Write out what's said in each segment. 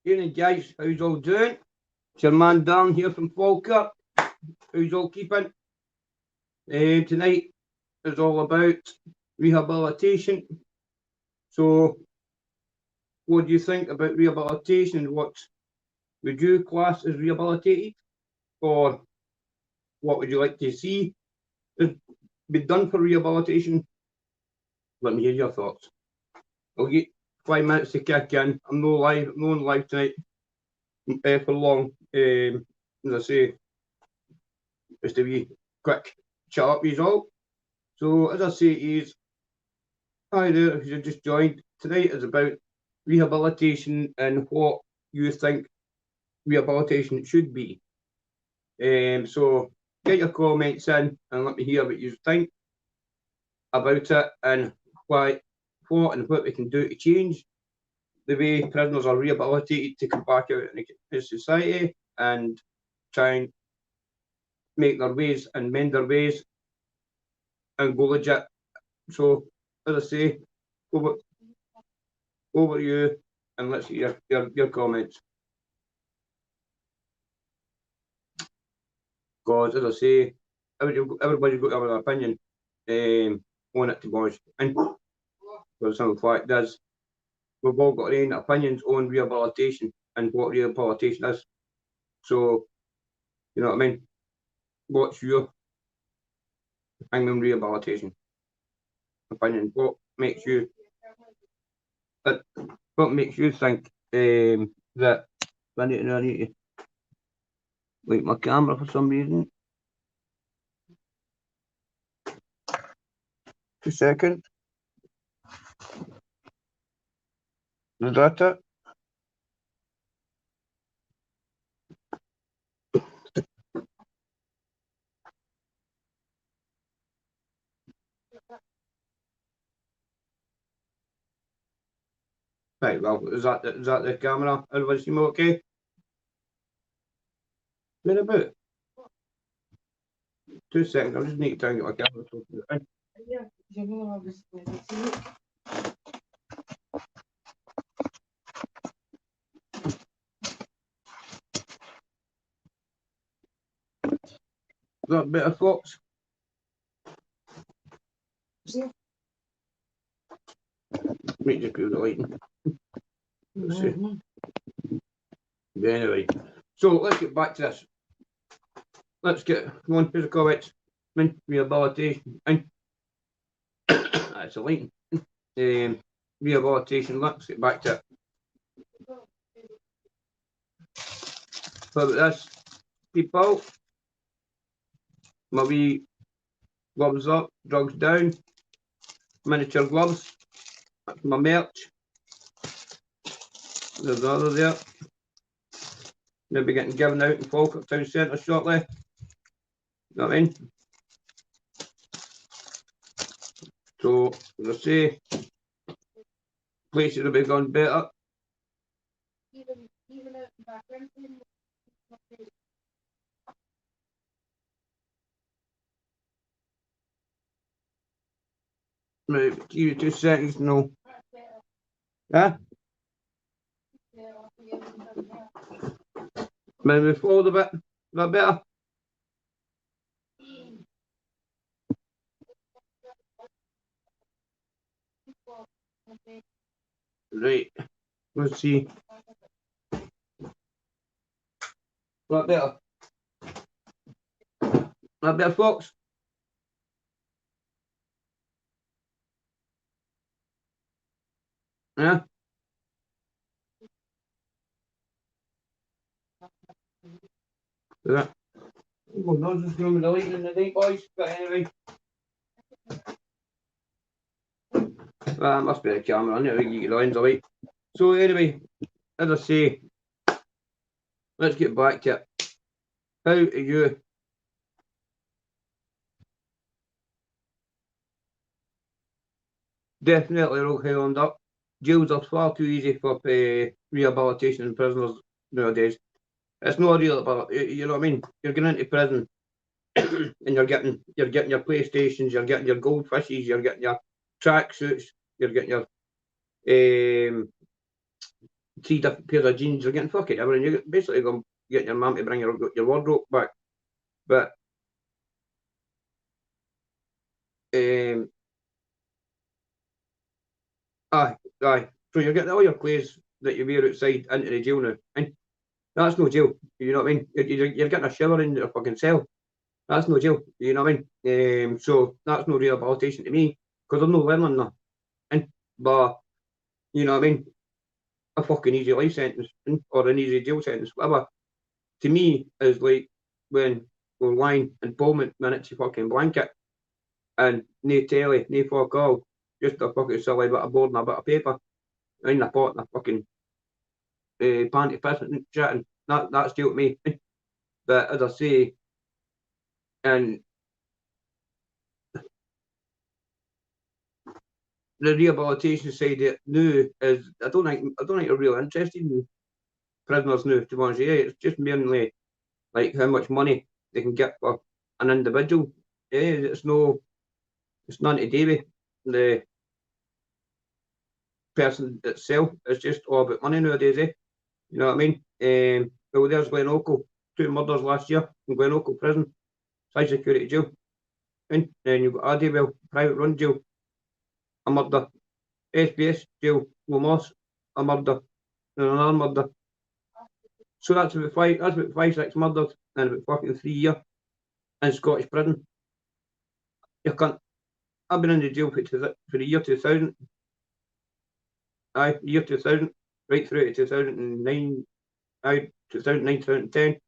Evening, guys. How's all doing? It's your man Dan here from Falkirk. How's all keeping? Tonight is all about rehabilitation. So, what do you think about rehabilitation and what would you class as rehabilitated? Or what would you like to see be done for rehabilitation? Let me hear your thoughts. I'll get 5 minutes to kick in. I'm no on live tonight for long. As I say, just a wee quick chat up result. So as I say, hi there, if you just joined. Tonight is about rehabilitation and what you think rehabilitation should be. So get your comments in and let me hear what you think about it and what we can do to change the way prisoners are rehabilitated to come back out in society and try and make their ways and mend their ways and go legit. So, as I say, over you and let's hear your comments. Because, as I say, everybody's got to have an opinion on it, to be honest. And the simple fact is, we've all got our own opinions on rehabilitation and what rehabilitation is. So, you know what I mean? What's your opinion on rehabilitation? What makes you think that I need to light my camera for some reason? 2 seconds. Is that it? Right, well, is that the camera? Everybody seem okay? Where about? 2 seconds, I just need to try and get my camera sorted. Yeah, you know, obviously. Is that better, folks? Yeah. Might just be the lighting. Let's see. Anyway, so let's get back to this. Let's get one. Here's the comments. Rehabilitation. That's a lighting. Rehabilitation. Let's get back to it. What about this, people? My wee gloves up, drugs down, miniature gloves. That's my merch. There's the other there. They'll be getting given out in Falkirk Town Centre shortly. You know what I mean? So, as I say, places will be gone better. Even out the background. Right, give you 2 seconds, no. Huh? Maybe forward a bit. Is that better? Right. Let's see. That better? That better, folks? Yeah? Yeah. Oh, no, just going with the lighting in the night, boys. But anyway. Must be the camera. I need to get the lens away. So anyway, as I say, let's get back to it. How are you? Definitely all held up. Jails are far too easy for rehabilitation in prisoners nowadays. It's not real about, you know what I mean? You're going into prison and you're getting your PlayStations, you're getting your goldfishes, you're getting your tracksuits, you're getting your 3 different pairs of jeans, you're getting fucking everything. You're basically going getting your mum to bring your wardrobe back. But aye. So you're getting all your clothes that you wear outside into the jail now. And that's no jail. You know what I mean? You're getting a shower in your fucking cell. That's no jail. You know what I mean? So that's no rehabilitation to me because I'm not learning nothing. But you know what I mean? A fucking easy life sentence or an easy jail sentence, whatever. To me, is like when we're lying in Pullman minutes to fucking blanket and no telly, no fuck all, just a fucking silly bit of board and a bit of paper in the pot and a fucking panty piss and chatting. That's jail to me. But as I say, and the rehabilitation side of it now is I don't think they're really interested in prisoners now, to be honest. Yeah, it's just mainly like how much money they can get for an individual. Yeah, it's nothing to do with the person itself. It's just all about money nowadays, eh? You know what I mean? Well, there's Glencoe, 2 murders last year in Glencoe prison, high security jail. And then you've got Addiewell, private run jail, a murder. SBS jail, Lomoss, a murder, and another murder. So that's about 5, 6 murders and about fucking 3 years in Scottish prison. You can't. I've been in the jail for the year 2000. Aye, year 2000, right through to 2009, 2009, 2010.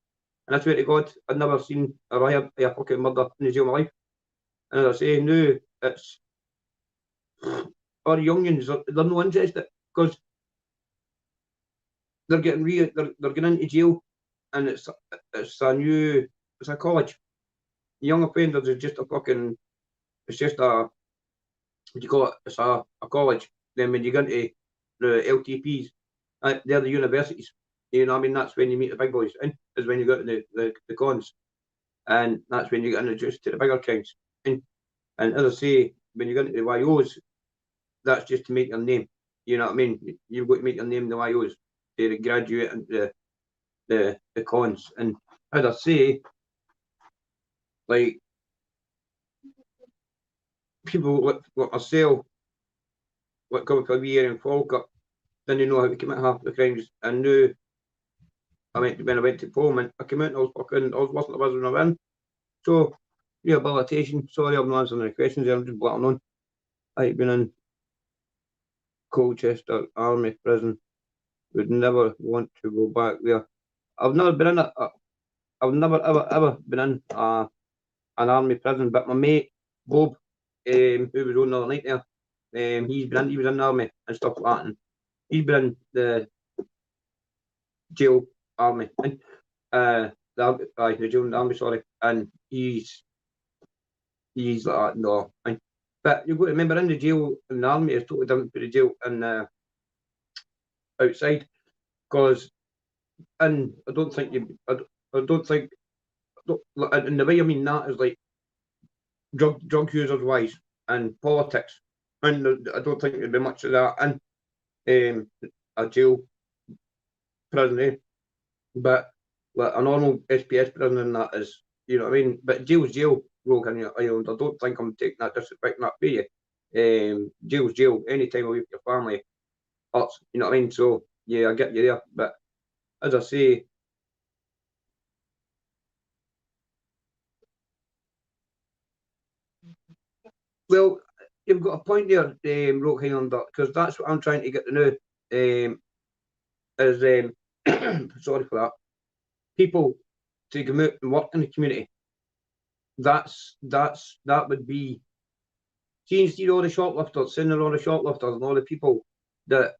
And I swear to God, I'd never seen a riot of a fucking murder in the jail of my life. And as I say, now it's our youngins, they're no interested because they're they're getting into jail and it's a college. Young offenders is just a fucking, it's just a, what do you call it? It's a college. Then when you get into the LTPs, they're the universities. You know what I mean? That's when you meet the big boys, and is when you go to the cons. And that's when you get introduced to the bigger crimes. And as I say, when you get into the YOs, that's just to make your name. You know what I mean? You've got to make your name in the YOs to graduate into the cons. And as I say, like people like myself, what come for a year in Falkirk, didn't know how to commit half the crimes. And now when I went to Parliament, I came out and I was wasn't the wizard of in. So rehabilitation, sorry I'm not answering any questions there, I'm just blabbering on. I've been in Colchester Army prison. Would never want to go back there. I've never been in I've never ever been in an army prison, but my mate Bob, who was on the other night there, he was in the army and stuff like that, and he's been in the jail army and the jail and the army, sorry, and he's like that, no. But you've got to remember, in the jail in the army is totally different to the jail in outside, because and I don't think I don't think and the way I mean that is like drug users wise and politics, and I don't think there'd be much of that in a jail prison, eh? But like a normal SPS prison and that is, you know what I mean. But jail's jail, Rogan Island. I don't think I'm taking that disrespect that for you. Jail's jail. Any time away with your family hurts. You know what I mean. So yeah, I get you there. But as I say, well, you've got a point there, Rock Highlander, because that's what I'm trying to get to know. Is sorry for that. People to come out and work in the community. That would be seeing all the shoplifters, seeing all the shoplifters and all the people that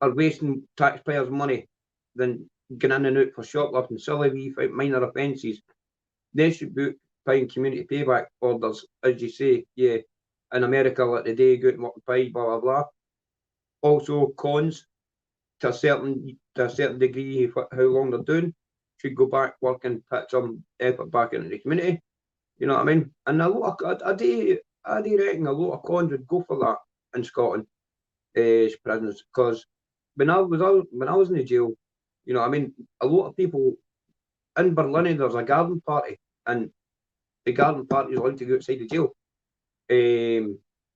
are wasting taxpayers' money, then getting in and out for shoplifting, silly wee minor offences. They should be paying community payback orders, as you say, yeah. In America, like the day, go out and work and pay, blah blah blah. Also, cons to a certain degree, how long they're doing, should go back, work and put some effort back into the community. You know what I mean? And a lot of, I do reckon a lot of cons would go for that in Scotland. prisons, because when I was in the jail, you know, I mean, a lot of people in Berlin, there's a garden party, and the garden party is allowed to go outside the jail,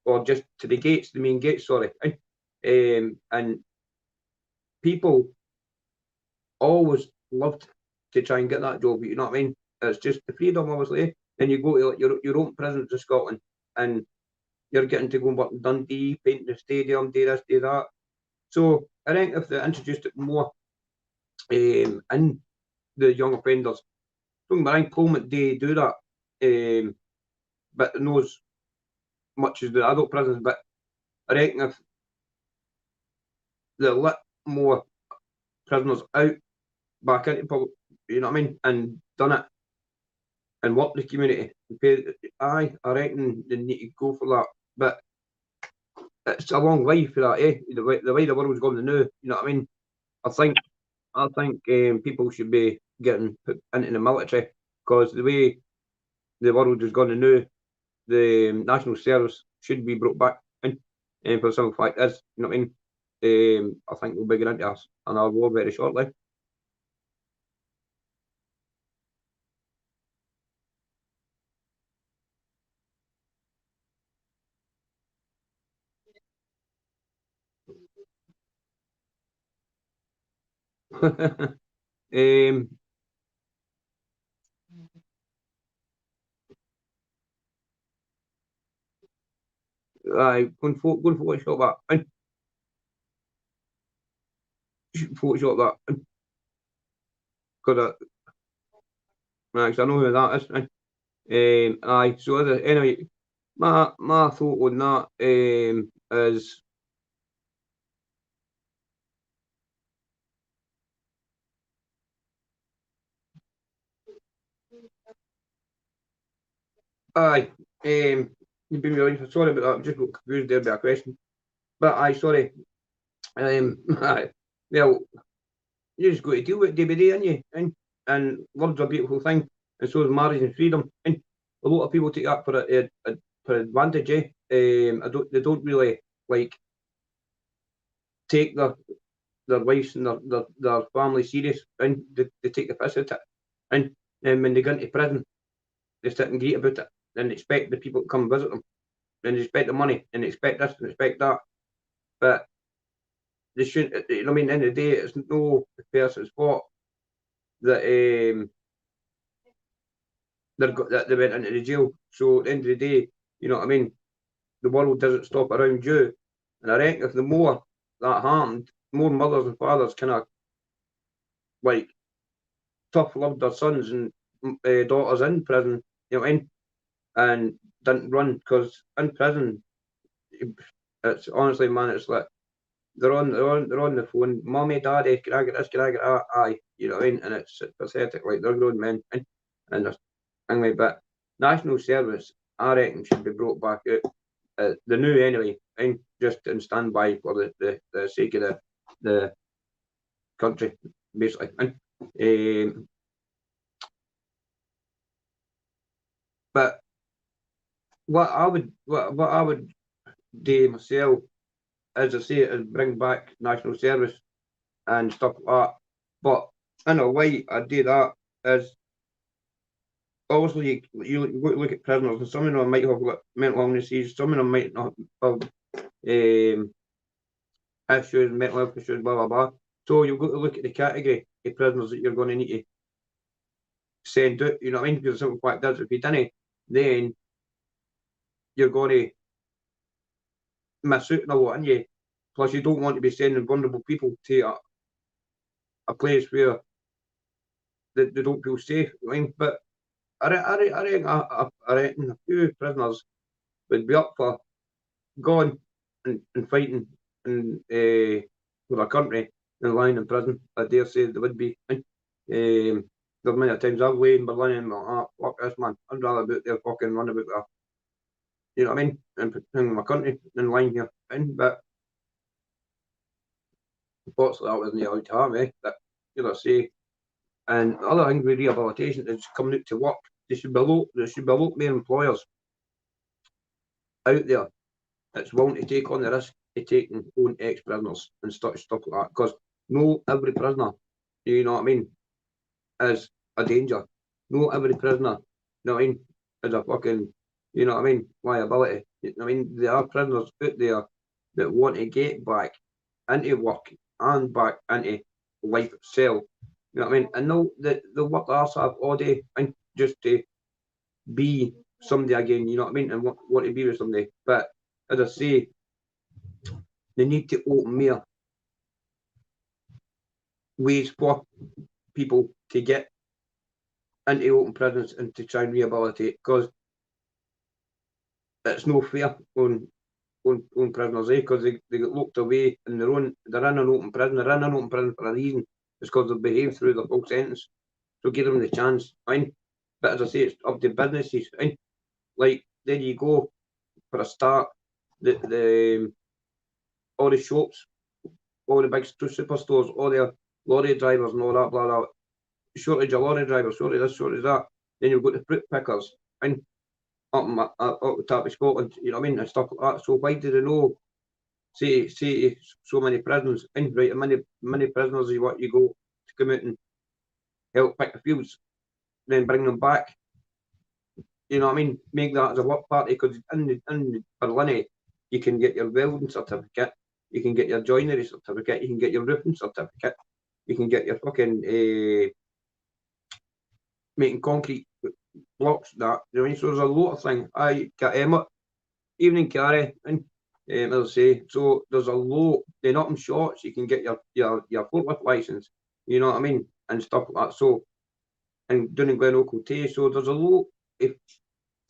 or just to the gates, the main gates, sorry, and people always loved to try and get that job. You know what I mean? It's just the freedom, obviously. And you go to like your own prisons in Scotland, and you're getting to go and work in Dundee, paint the stadium, do this, do that. So I think if they introduced it more in the young offenders, don't get me wrong, Parliament do that, but not as much as the adult prisons. But I reckon if they let more prisoners out back into public, you know what I mean, and done it and work the community, I reckon they need to go for that. But it's a long way for that, eh? The way the world's going now, you know what I mean? I think people should be getting put into the military, because the way the world is going now, the national service should be brought back in. And for something like this, you know what I mean? I think we'll be getting into another war very shortly. um, go and Photoshop that. Photoshop that. Because I know who that is. Aye, so anyway, my thought on that is, aye, you've been really sorry about that. I'm just got confused there by a question, but aye, sorry. Aye, well, you just got to deal with it day by day, ain't you? And love's a beautiful thing, and so is marriage and freedom. And a lot of people take that for advantage, eh? They don't really like take their wives and their family serious, and they take the piss out of it. And when they go into prison, they sit and greet about it and expect the people to come visit them, and they expect the money, and they expect this and expect that. But they shouldn't, you know what I mean? At the end of the day, it's no person's fault that that they went into the jail. So at the end of the day, you know what I mean? The world doesn't stop around you. And I reckon if the more that happened, more mothers and fathers kind of like tough loved their sons and daughters in prison, you know what I mean? And didn't run, because in prison, it's honestly, man, it's like they're on the phone, mommy, daddy, can I get this, can I get that? Aye, you know what I mean? And it's pathetic, like they're grown men, and there's anyway. But national service, I reckon, should be brought back out. The new anyway, and just in standby for the sake of the country, basically. But what I would do myself, as I say, is bring back national service and stuff like that. But in a way, I do that is obviously you look at prisoners, and some of them might have got mental illnesses, some of them might not have issues, mental health issues, blah blah blah. So you've got to look at the category of prisoners that you're going to need to send out. You know what I mean? Because the simple fact is, if you didn't, then you're going to miss out on a lot, and you. Plus, you don't want to be sending vulnerable people to a place where they don't feel safe. You know what I mean? But I reckon a few prisoners would be up for going and fighting and for their country and lying in prison. I dare say they would be. There's many times I've laid in Berlin and like, oh, fuck this, man. I'd rather be out there fucking run about there. You know what I mean? And protecting my country than lying here. But unfortunately, that wasn't allowed to happen, eh? That, you know, say. And the other thing with rehabilitation is coming out to work. There should be a lot more employers out there that's willing to take on the risk taking on ex-prisoners and stuff like that, because no every prisoner, you know what I mean, is a danger. No every prisoner, you know what I mean, is a fucking, you know what I mean, liability. You know what I mean, there are prisoners out there that want to get back into work and back into life itself. You know what I mean? And they'll work their arse off all day and just to be somebody again, you know what I mean? And want to be with somebody. But as I say, they need to open more ways for people to get into open prisons and to try and rehabilitate, because it's no fair on prisoners, because they get locked away in their own, they're in an open prison, they're in an open prison for a reason. It's because they've behaved through their full sentence. So give them the chance, fine. But as I say, it's up to businesses, fine. Like, there you go, for a start, the all the shops, all the big superstores, all the lorry drivers and all that, blah, blah, shortage of lorry drivers, shortage of this, shortage of that. Then you've got the fruit pickers, and up the top of Scotland, you know what I mean, and stuff like that. So why do they know, say so many prisons, and right, many prisoners is what you go to come out and help pick the fields, then bring them back. You know what I mean? Make that as a work party, because in Berlin, you can get your welding certificate, you can get your joinery certificate, you can get your roofing certificate, you can get your fucking making concrete blocks, that, you know what I mean? So there's a lot of things. I got evening carry, and as I say, so there's a lot. Then up in shots, you can get your forklift license, you know what I mean, and stuff like that. So, and doing Glen Local Tay, so there's a lot of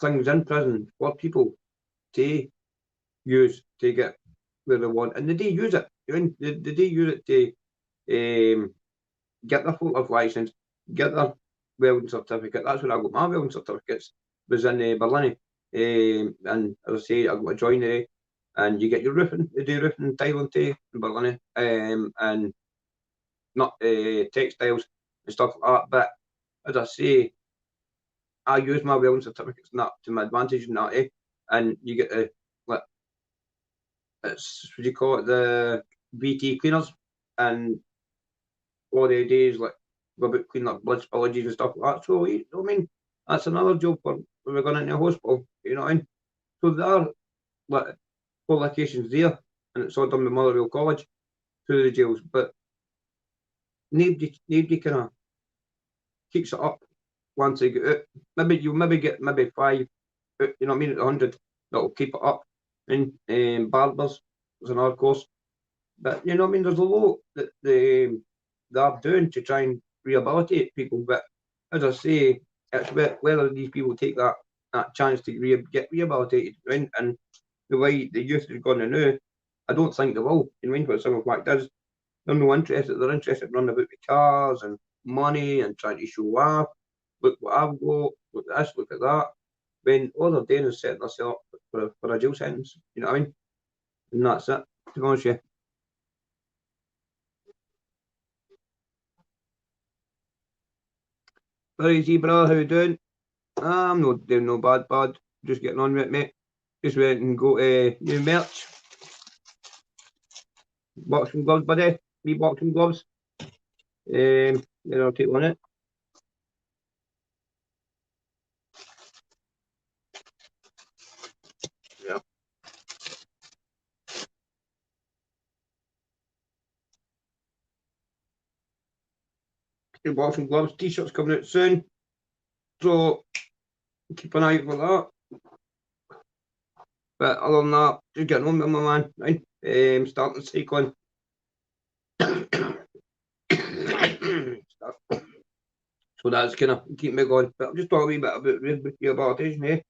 things in prison for people to use to get where they want, and they do use it. You know, they do use it to get their forklift license, get their welding certificate. That's where I got my welding certificates, was in Berlin. And as I say, I got a joinery, and you get your roofing. They do roofing in Thailand too, in Berlin, and not textiles and stuff like that. But as I say, I use my welding certificates and that to my advantage in that, and you get the, like, it's, what do you call it, the BT cleaners, and all they do is like go about cleaning up blood spillages and stuff like that. So, you know what I mean, that's another job for when we're going into hospital, you know what I mean? So there are, like, qualifications there, and it's all done with Motherwell College through the jails, but nobody kind of keeps it up once they get out. Maybe you'll get maybe 5, you know what I mean, at 100 that'll keep it up. And barbers is another course, but you know what I mean. There's a lot that they're doing to try and rehabilitate people, but as I say, it's whether these people take that chance to get rehabilitated, right? And the way the youth is going to now, I don't think they will. You know what I mean? What some of fact is, they're no interested. They're interested in running about with cars and money and trying to show off. Look what I've got. Look at this. Look at that. When all they're doing is setting themselves up for a jail sentence. You know what I mean? And that's it. To be honest with you. Very easy, brother. How you doing? I'm not doing no bad, bud. Just getting on with it, mate. Just went and go to new merch. Boxing gloves, buddy. Wee boxing gloves. Then I'll take one it. Yeah. New boxing gloves. T-shirts coming out soon. So keep an eye out for that. But other than that, just getting on with my man. Right? Starting cycling. So that's kind of keeping me going. But I'm just talking a wee bit about rehabilitation, eh?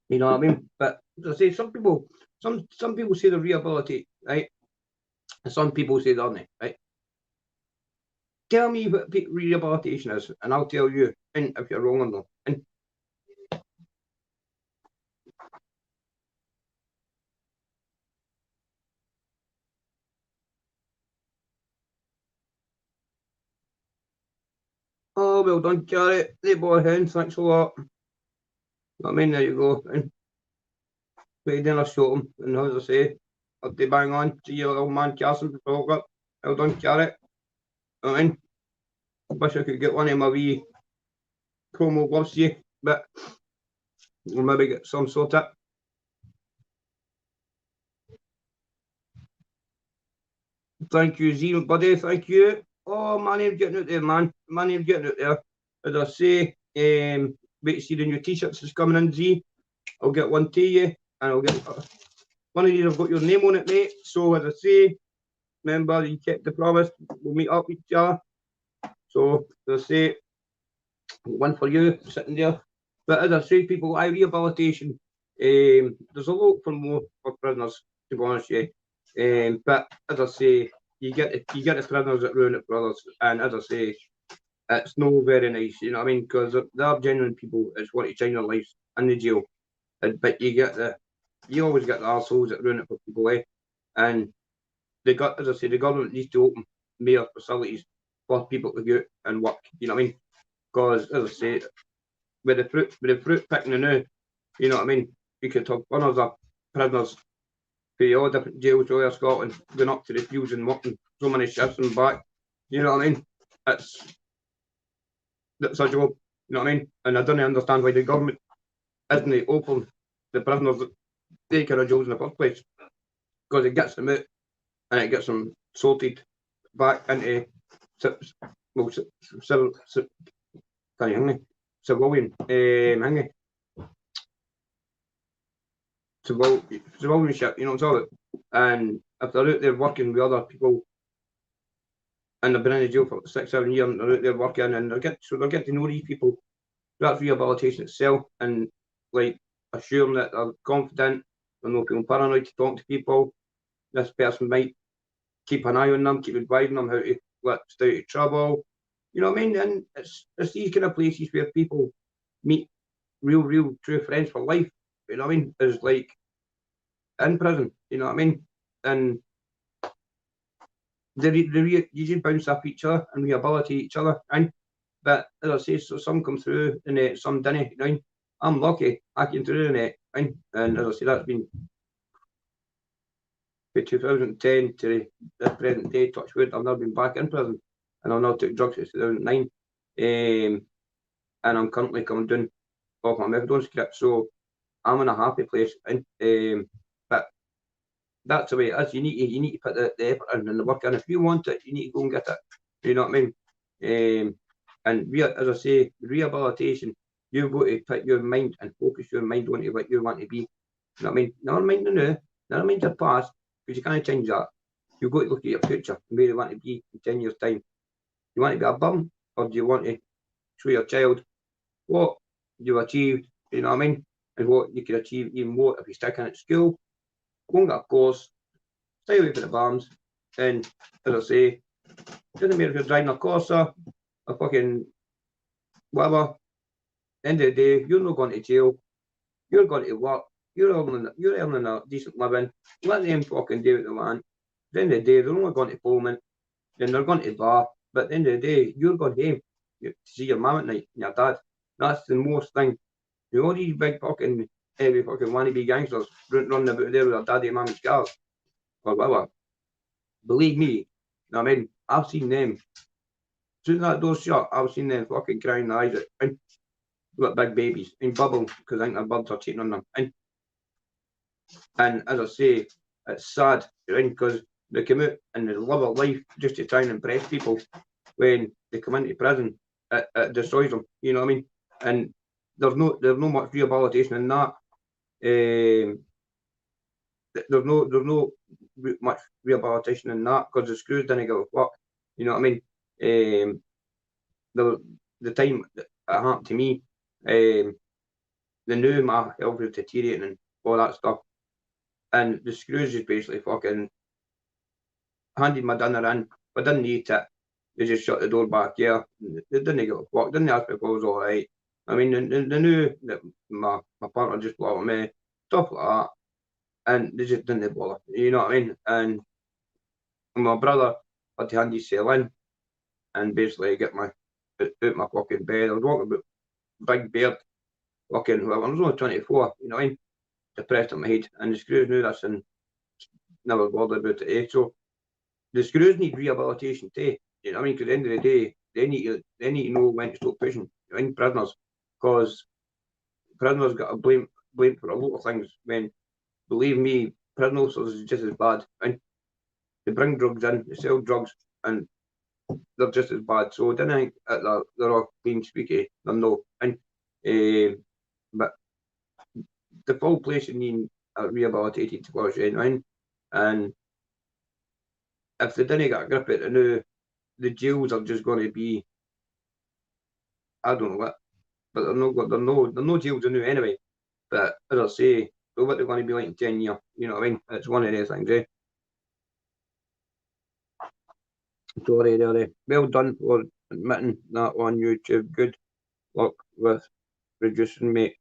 You know what I mean? But as I say, some people say they're rehabilitate, right? And some people say they're not, right? Tell me what rehabilitation is, and I'll tell you, and if you're wrong or not. And oh, well done, Garrett. Hey, boy, hen, thanks a lot. I mean, there you go. And but then I shot him, and as I say, I'd be bang on to your old man Carson before I got held on carrot. I mean, I wish I could get one of my wee promo gloves here, but we'll maybe get some sort of. Thank you, Zero buddy. Thank you. Oh, my name's getting out there, man. My name's getting out there. As I say, wait to see the new t-shirts that's coming in, Z. I'll get one to you, and I'll get one of these. I've got your name on it, mate. So as I say, remember you kept the promise. We'll meet up with each other. So as I say, one for you sitting there. But as I say, people, rehabilitation. There's a lot for more for prisoners, to be honest with you. But as I say, you get the prisoners that ruin it for others, and as I say, it's no very nice. You know what I mean? Because there are genuine people that want to change their lives in the jail, but you always get the arseholes that ruin it for people, eh? And as I say, the government needs to open more facilities for people to go and work. You know what I mean? Because as I say, with the fruit picking now, you know what I mean? You could have hundreds of prisoners for all different jails all over Scotland, going up to the fields and working so many shifts and back. You know what I mean? That's a job. You know what I mean? And I don't understand why the government isn't open the prisoners that they kind of jobs in the first place, because it gets them out and it gets them sorted back into civilian civilianship, you know what I'm talking about? And if they're out there working with other people and they've been in the jail for 6-7 years and they're out there working and they're getting to know these people, that's rehabilitation itself, and like assure them that they're confident, they're not feeling paranoid to talk to people. This person might keep an eye on them, keep advising them how to stay out of trouble. You know what I mean? And it's these kind of places where people meet real true friends for life. You know what I mean? It's like in prison. You know what I mean? And you just bounce off each other and rehabilitate each other. And but as I say, so some come through and some didn't. You know, I'm lucky I came through in it. And as I say, that's been from 2010 to the present day. Touch wood, I've never been back in prison, and I've not took drugs since 2009. And I'm currently coming down off my methadone script, so I'm in a happy place. But that's the way it is. You need to put the effort in and the work in. If you want it, you need to go and get it. You know what I mean? And as I say, rehabilitation, you've got to put your mind and focus your mind on what you want to be. You know what I mean? Never mind the now, never mind the past, because you can't change that. You've got to look at your future and where you want to be in 10 years' time. You want to be a bum, or do you want to show your child what you've achieved, you know what I mean? And what you can achieve even more if you stick in at school, go and get a course, stay away from the bombs, and as I say, doesn't matter if you're driving a Corsa, a fucking whatever, end of the day, you're not going to jail, you're going to work, you're earning a decent living, let them fucking do what they want. At the end of the day, they're only going to Pullman, then they're going to bar, but at the end of the day, you're going home to see your mum at night and your dad. That's the most thing. You know, all these big fucking heavy fucking wannabe gangsters running about there with their daddy and mummy's cars or whatever. Believe me, you know what I mean? I've seen them. As soon as that door's shut, I've seen them fucking crying their eyes out and got big babies and bubble because I think their birds are cheating on them. And as I say, it's sad, because they come out and they live a life just to try and impress people. When they come into prison, it destroys them. You know what I mean? And there's no much rehabilitation in that. There's no much rehabilitation in that because the screws didn't give a fuck. You know what I mean? The time that it happened to me, they knew my health was deteriorating and all that stuff, and the screws just basically fucking handed my dinner in. I didn't eat it. They just shut the door back. Yeah, they didn't give a fuck. Didn't ask me if I was all right. I mean, they knew that my partner just loved me, stuff like that, and they just didn't bother. You know what I mean? And my brother had to hand his cell in and basically get my out my fucking bed. I was walking about big beard, fucking whoever. I was only 24. You know what I mean? depressed on my head, and the screws knew this and never bothered about it. So the screws need rehabilitation too. You know what I mean? Because at the end of the day, they need to know when to stop pushing. You know, in prisoners, because prisoners got a blame for a lot of things. When believe me, prison officers is just as bad. And they bring drugs in, they sell drugs, and they're just as bad. So I don't think that they're all clean speaky. They're no. And but the full place needing rehabilitated to watch it, and if they didn't get a grip at it, now the jails are just going to be, I don't know what, but they're no jails now anyway. But as I say, what they're going to be like in 10 years, you know what I mean? It's one of those things, eh? Sorry, there. Well done for admitting that on YouTube. Good luck with reducing, mate.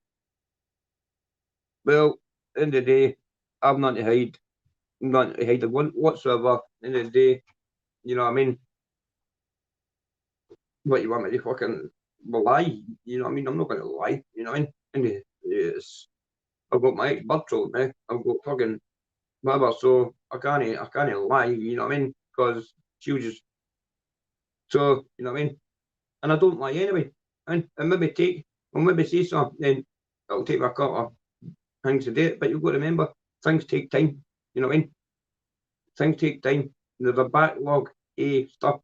Well, end of the day, I'm not to hide. I'm not to hide whatsoever. End of the day, you know what I mean? What you want me to fucking lie? You know what I mean? I'm not going to lie. You know what I mean? And it's, I've got my ex-birth told me. I've got fucking whatever. So I can't lie. You know what I mean? Because she was just so. You know what I mean? And I don't lie anyway. And maybe say something. Then it'll take me a couple of things to do it. But you've got to remember, things take time. You know what I mean? Things take time. There's a backlog of stuff.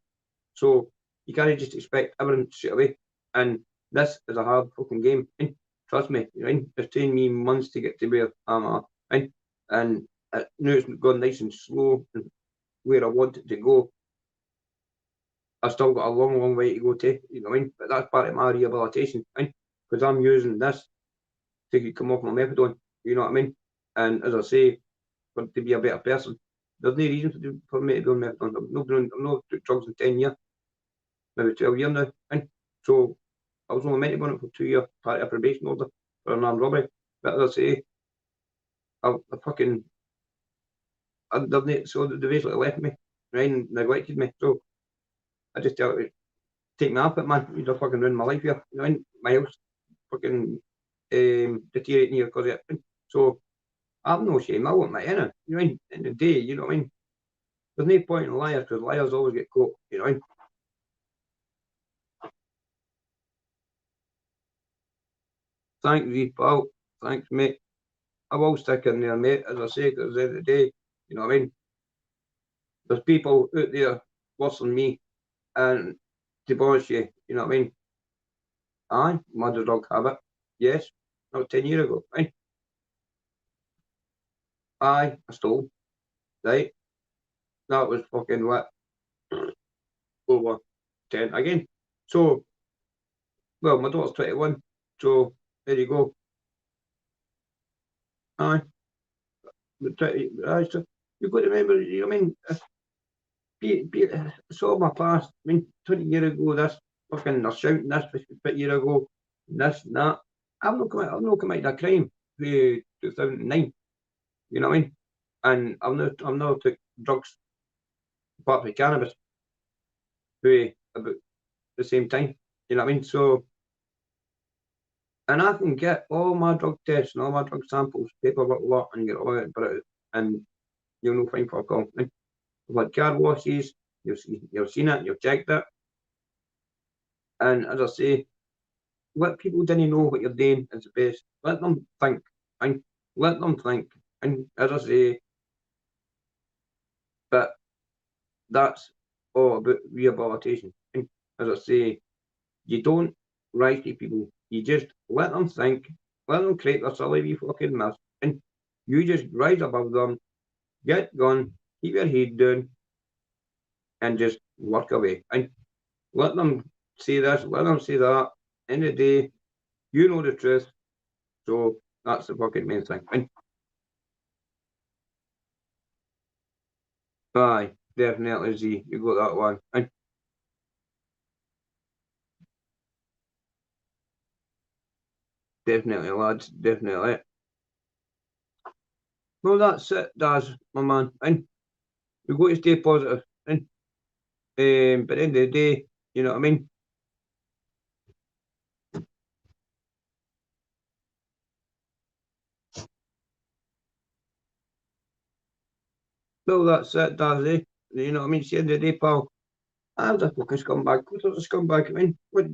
So you can't just expect everything straight away. And this is a hard fucking game. And trust me, you know, it's taken me months to get to where I'm at. And now it's gone nice and slow and where I want it to go. I've still got a long, long way to go to, you know what I mean? But that's part of my rehabilitation, because I'm using this to come off my methadone, you know what I mean? And as I say, for to be a better person, there's no reason for me to be on methadone. I'm not took drugs in 10 years, maybe 12 years now. And so I was only meant to go on it for 2 years, part of a probation order for an armed robbery. But as I say, I fucking, so they basically left me, right, and neglected me. So I just tell it, take me off it, man. You're fucking ruining my life here. You know, my house fucking deteriorating here because of it. So I'm no shame. I want my inner. You know, in the day, you know what I mean? There's no point in liars because liars always get caught. You know. Thanks, V pal. Thanks, mate. I will stick in there, mate. As I say, because at the end of the day, you know what I mean? There's people out there worse than me, and to be honest with you, you know what I mean? Aye, murder dog habit. Yes, not 10 years ago. Aye, I stole. Right, that was fucking what, over 10 again. So, well, my daughter's 21, so there you go. Aye, but 20, aye, so you've got to remember, you know what I mean? It's all my past. I mean, 20 years ago, this fucking, they're shouting this 50 years ago, this and that. I've not committed a crime for 2009, you know what I mean? And I've not took drugs apart from cannabis for about the same time, you know what I mean? So, and I can get all my drug tests and all my drug samples, paperwork lot, and get all it, but and you'll know fine fuck all. I've had car washes, you've seen it, you've checked it, and as I say, let people didn't know what you're doing is the best. Let them think, and let them think, and as I say, but that's all about rehabilitation. And as I say, you don't rise to people. You just let them think, let them create their silly wee fucking mess, and you just rise above them, get going, keep your head down, and just work away. And let them say this, let them say that. End of the day, you know the truth. So that's the fucking main thing. And aye, definitely Z, you got that one. And definitely, lads, definitely. Well, that's it, Daz, my man. And we've got to stay positive. And but at the end of the day, you know what I mean? Well, that's it, does it? You know what I mean? It's the end of the day, pal. I was a fucking scumbag. Of course I was a scumbag. I mean, what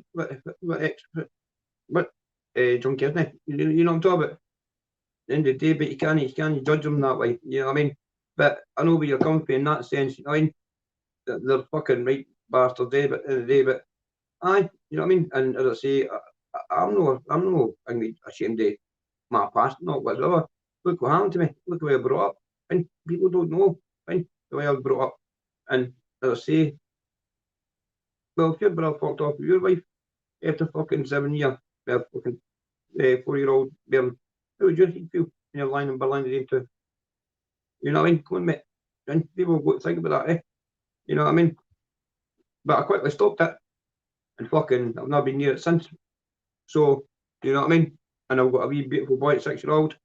junkie, isn't it? You know what I'm talking about? At the end of the day, but you can't judge them that way. You know what I mean? But I know where you're coming from in that sense. You know what I mean? They're fucking right bastards, but at the end of the day, but aye, you know what I mean? And as I say, I'm no ashamed of my past, not whatsoever. Look what happened to me. Look the way I brought up. And people don't know, right? The way I was brought up. And as I say, well, if your brother fucked off with your wife after fucking 7 years, well, fucking 4-year-old girl, how would you feel when you're lying in Berlin today too? You know what I mean? Come on, mate. And people go think about that, eh? You know what I mean? But I quickly stopped it and fucking I've not been near it since. So, you know what I mean? And I've got a wee beautiful boy at 6-year-old.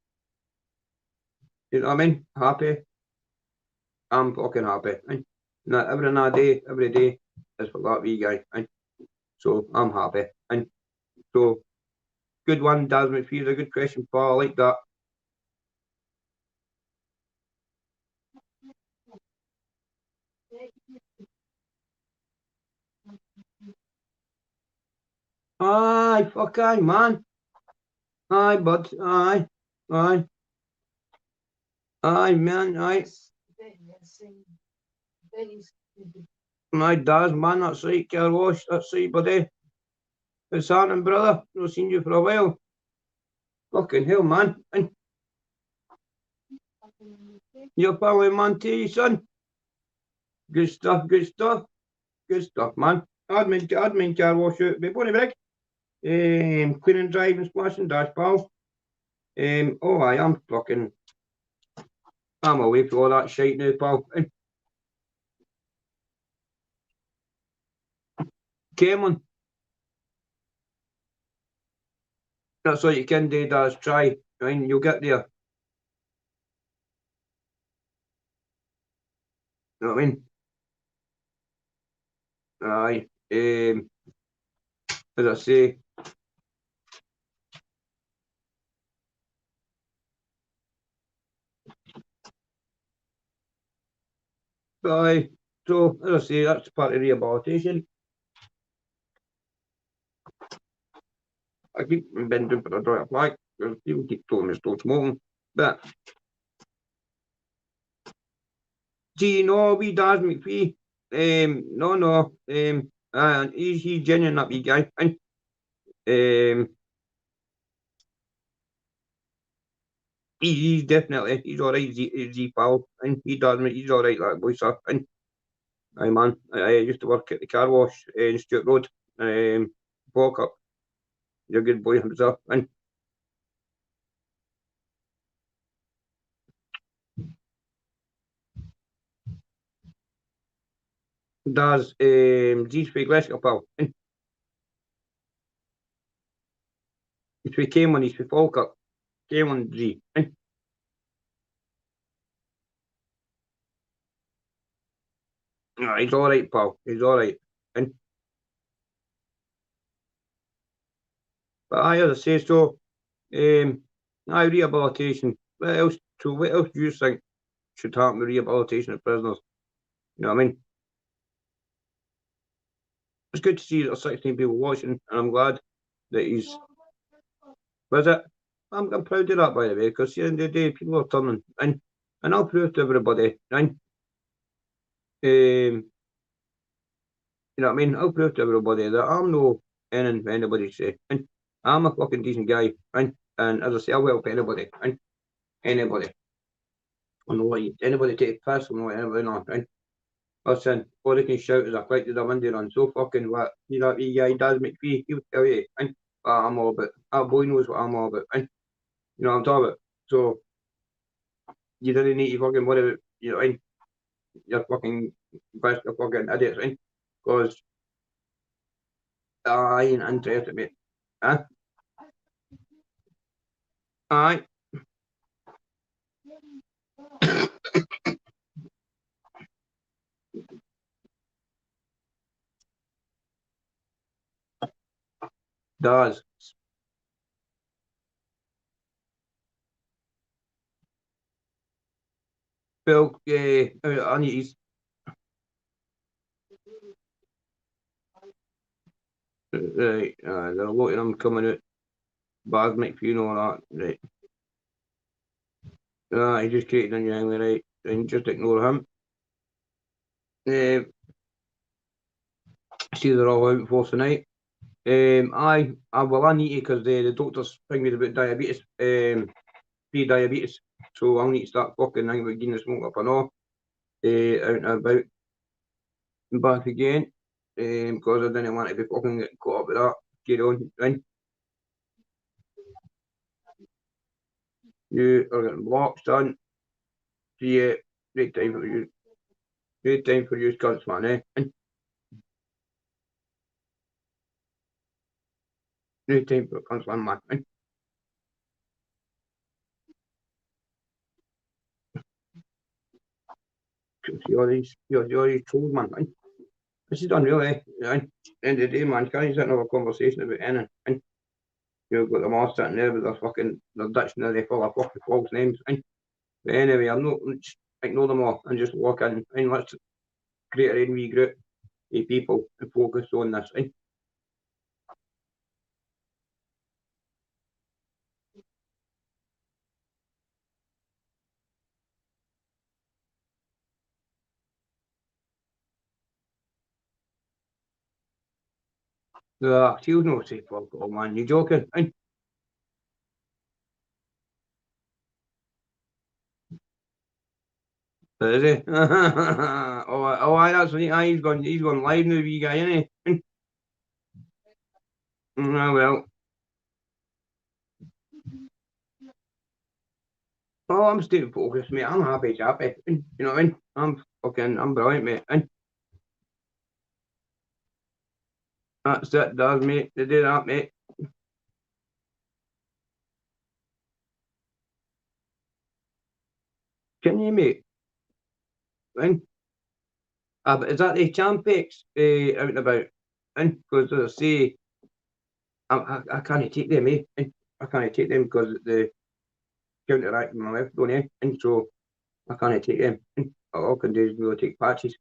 You know what I mean? Happy. I'm fucking happy. And that every day is for that wee guy. And so I'm happy. And so good one, Daz McPhee. A good question, Paul. I like that. Aye, fuck aye, man. Aye, bud. Aye. Aye. Aye, man. Aye. My Daz, man. That's right, car wash. That's right, buddy. What's happening, brother? Not seen you for a while. Fucking hell, man. And you're probably man to you, son. Good stuff, good stuff. Good stuff, man. Admin car wash out. But Bonnie Brig. Cleaning, driving, splashing, dash pal. Oh, I am fucking. I'm away for all that shite now, pal. And Cameron, that's all you can do, Daz. Try. I mean, you'll get there. You know what I mean? Aye. As I say, aye. So, as I say, that's part of rehabilitation. I keep bending for a dry of flag. People keep telling me still smoking. But, see, no, we Daz McPhee. No. He's genuine, that wee guy. And, he's definitely, he's alright, he's pal. And he's alright, that boy, sir. And, aye, man, I used to work at the car wash in Stewart Road. Walk up. You're a good boy himself. And does G's for Glasgow, pal. And if we came on, he's for Falkirk. Came on G. And he's alright, pal. He's alright. And but I as I say so, rehabilitation. What else do you think should happen with rehabilitation of prisoners? You know what I mean? It's good to see that there's 16 people watching, and I'm glad that he's with it. I'm proud of that, by the way, because at the end of the day, people are turning, and I'll prove to everybody, and you know what I mean? I'll prove to everybody that I'm no anything anybody say, and I'm a fucking decent guy, and as I say, I'll help anybody, and anybody. I'm not like anybody take a piss, I'm not anybody know, and listen, all they can shout is I collected a window run, so fucking what? You know, wee guy, Daz McPhee, he'll tell you, and I'm all about, our boy knows what I'm all about, and you know what I'm talking about. So, you don't need to fucking worry about, you know, and you're fucking best of fucking idiots, right? Because I ain't interested, mate. Huh? Aye, does. Well, I need his. Right, there are a lot of them coming out. Basmic funeral, that, right. He just created a new angle, right, and just ignore him. See, they're all out for tonight. Well, I need to because the doctor's thinking about diabetes, pre-diabetes. So I'll need to start fucking thinking about getting the smoke up and all, out and about and back again, because I didn't want to be fucking getting caught up with that. Get on, right? You are getting blocked, son. See you. Great time for you. Great time for you, cunts, man, eh? Great time for cunts, man. See all these trolls, man. This is done really. End of the day, man, can't you sit and have a conversation about anything? And you've got them all sitting there with their fucking their dictionary full of fucking false names. And but anyway, I'm not just ignore them all and just walk in and let's create a wee group of people and focus on this. And she'll not say fuck all, man. You joking? And is he? That's right. He's gone live now, wee guy, isn't he? Well. Oh, I'm staying focused, mate. I'm happy, chappy. You know what I mean? I'm brilliant, mate. And that's it, does, mate. They do that, mate. Can you, mate? And but is that the Champex out and about? And because I say, I can't take them, eh? And I can't take them because the counteract my left, don't I? And so I can't take them. And all I can do is go take patches.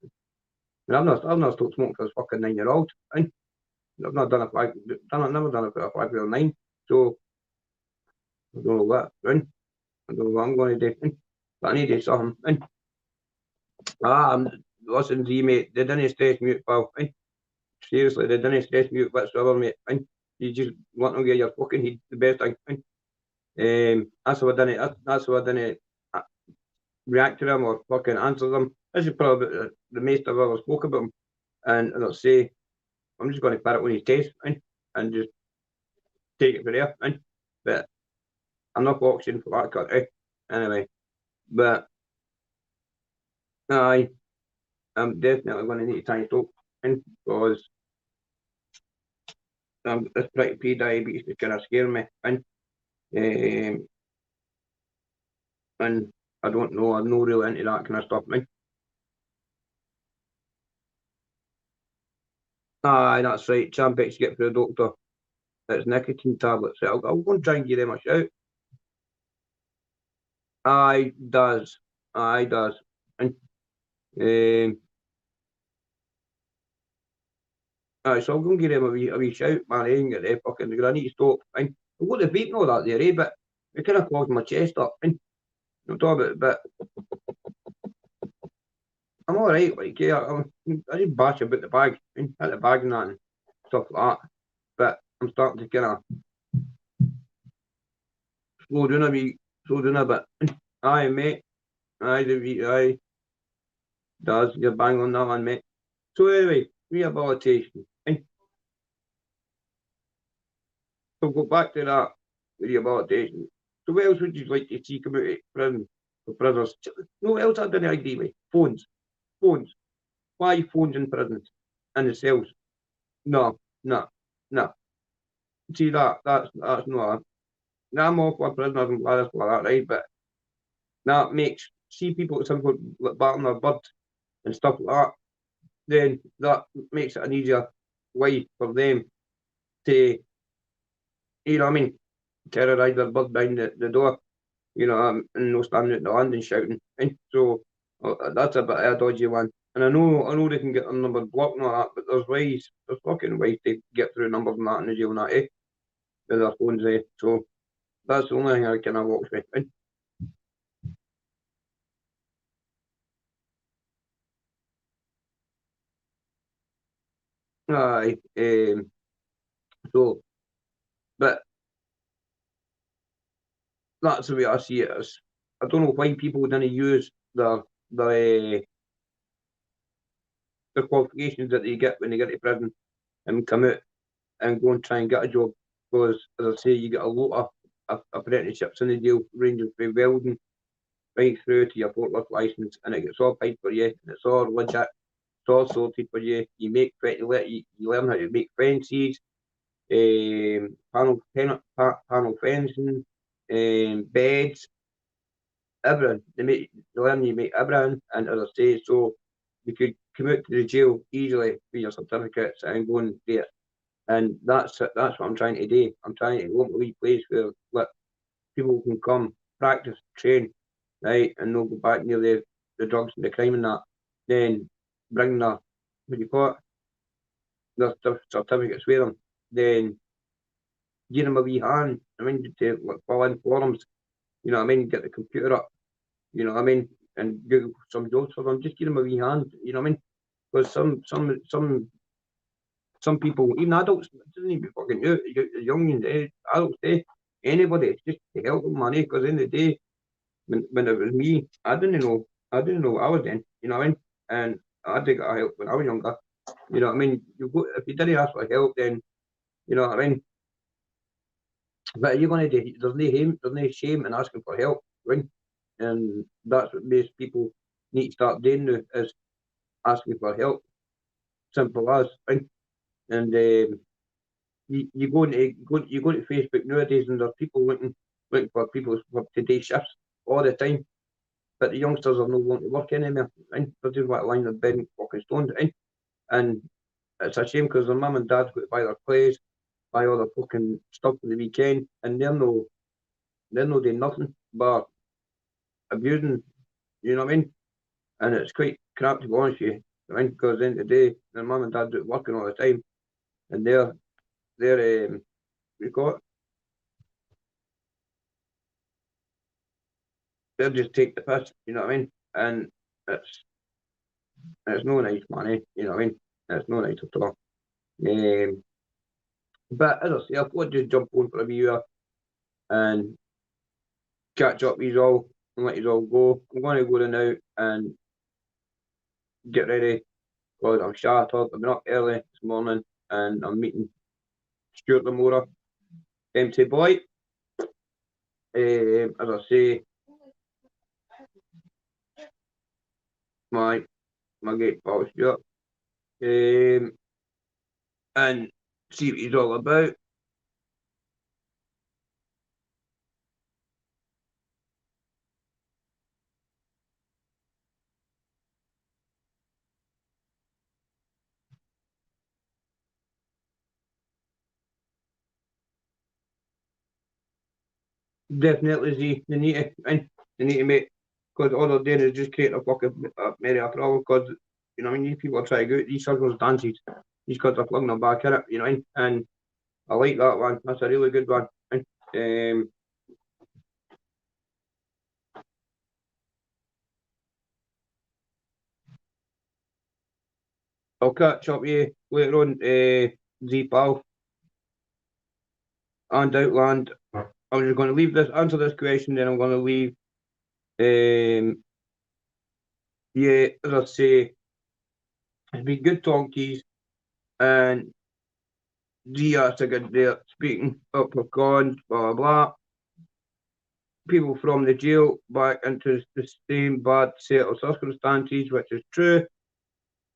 And I've not stopped smoking for a fucking 9-year-old. And I've not never done it for a 5 year 9. So I don't know what, and I don't know what I'm going to do. But I need to do something. And listen, Z, mate, they didn't stress me out, pal. And seriously, they didn't stress me out whatsoever, mate. And you just want to get your fucking head the best thing. And, that's why I didn't. That's why I didn't react to them or fucking answer them. This is probably the most I've ever spoke about them. And as I say, I'm just going to put it on his taste and just take it from there. But I'm not boxing for that country anyway. But I I'm definitely going to need to try and stop because this pretty pre-diabetes is kind of scaring me. And I don't know, I'm not really into that kind of stuff. Aye, that's right. Champex get for the doctor. It's nicotine tablets. I'll go and try and give them a shout. Aye, does. Aye, does. And aye, so I'll go and give them a wee shout, man. I ain't get there fucking because I need to stop. And I've got the vape and all that there, but it kind of clogged my chest up. And I'm talking about, but I'm all right. Like, yeah, I just bash about the bag and hit the bag and that and stuff like that. But I'm starting to kind of slow down a bit. Aye, mate. Aye, does. You're bang on that one, mate. So anyway, rehabilitation. And so go back to that rehabilitation. So what else would you like to see come out of prison for prisoners? No else I didn't agree with. Phones. Phones. Why phones in prisons? And the cells? No, no, no. See that's not. Now I'm all for prisoners and blah blah that, right? But that makes see people at some point like battling their bird and stuff like that. Then that makes it an easier way for them to, you know what I mean, terrorise their bird behind the door, you know, and no standing at the land and shouting. And so That's a bit of a dodgy one. And I know they can get their numbers blocked and all that, but there's fucking ways to get through numbers and that in the jail and that, with their phones, So that's the only thing I kind of walks with. Aye, so, but that's the way I see it. I don't know why people didn't use their, the qualifications that they get when they get to prison and come out and go and try and get a job. Because, as I say, you get a lot of apprenticeships in the jail, ranging from welding right through to your forklift license, and it gets all paid for you, and it's all legit, it's all sorted for you. You learn how to make fences, panel fencing, beds, everything. They learn you make everything, and as I say, so you could come out to the jail easily with your certificates and go and do it. And that's it. That's what I'm trying to do. I'm trying to open a wee place where people can come, practice, train, right, and they'll go back near the drugs and the crime and that. Then bring their what do you call it, their certificates with them. Then give them a wee hand. I mean, to fill in forums. You know what I mean? Get the computer up. You know what I mean? And Google some jobs for them. Just give them a wee hand. You know what I mean? Because some people, even adults, it doesn't even be fucking young adults, anybody, it's just to help them, money. Because in the day, when it was me, I didn't know what I was doing. You know what I mean? And I did get help when I was younger. You know what I mean? If you didn't ask for help, then you know what I mean. But you're going to do, there's no shame in asking for help, right? And that's what most people need to start doing now is asking for help. Simple as, right? And you go to Facebook nowadays, and there's people looking for people for today's shifts all the time. But the youngsters are no wanting to work anymore, right? They're just want to line their bed and fucking stones, right? And it's a shame because their mum and dad's got to buy their clothes, buy all the fucking stuff for the weekend, and they're no doing nothing but abusing, you know what I mean? And it's quite crap to be honest with you, right? Because at the end of the day, their mum and dad do working all the time, and they're we got they'll just take the piss, you know what I mean? And it's it's no nice money, you know what I mean? It's no nice at all. Um, but as I say, I thought I'd just jump on for a wee hour and catch up with you all and let you all go. I'm going to go there now and get ready because I'm shattered. I've been up early this morning and I'm meeting Stuart Lamora, empty boy. As I say, my great pal Stuart. And see what he's all about. Definitely, Z. They need to, and they need to make, because all they're doing is just create a fucking merry a problem. Because you know, when these people are trying to go out these circumstances, these kids are flinging them back in it. You know, and I like that one. That's a really good one. Um, I'll catch up with you later on, Z pal and Outland. I'm just going to leave this, answer this question, then I'm going to leave. Yeah, as I say, it's been good talking to you, and Z has a good there speaking up for cons, blah blah blah. People from the jail back into the same bad set of circumstances, which is true.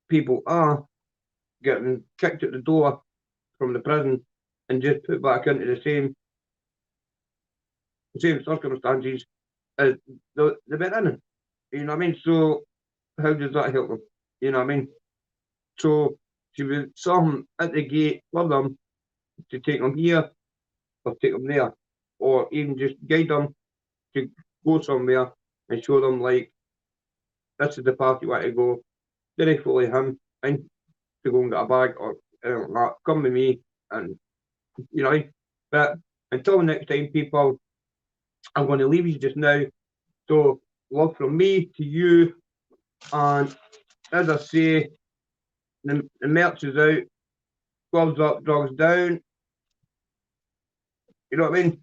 People are getting kicked out the door from the prison and just put back into the same circumstances as the been in. You know what I mean? So how does that help them? You know what I mean? So should be something at the gate for them to take them here or take them there, or even just guide them to go somewhere and show them like this is the path you want to go. Didn't follow him in to go and get a bag or anything like that. Come with me, and you know. But until next time, people, I'm going to leave you just now. So, love from me to you, and as I say, the merch is out. Gloves up, drugs down. You know what I mean?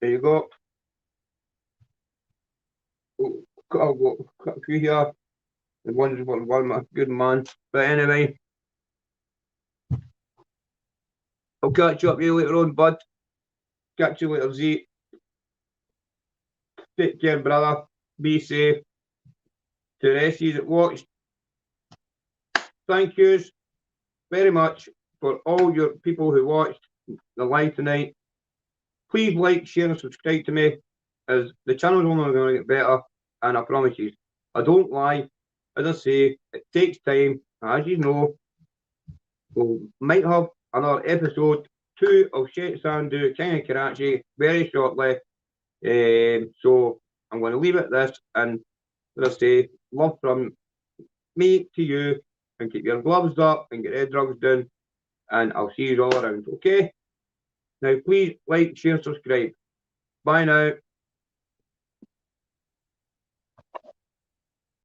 There you go. I'll go cut a few here. The one's one my good man. But anyway, I'll catch you up with you later on, bud. Catch you later, Z. Take care, brother. Be safe. To the rest of you that watched, thank yous very much for all your people who watched the live tonight. Please like, share, and subscribe to me, as the channel's only going to get better, and I promise you, I don't lie. As I say, it takes time. As you know, we might have another episode 2 of Shet Sandu, King of Karachi, very shortly. So I'm going to leave it at this, and as I say, love from me to you, and keep your gloves up and get head drugs down, and I'll see you all around, okay? Now please like, share, subscribe. Bye now.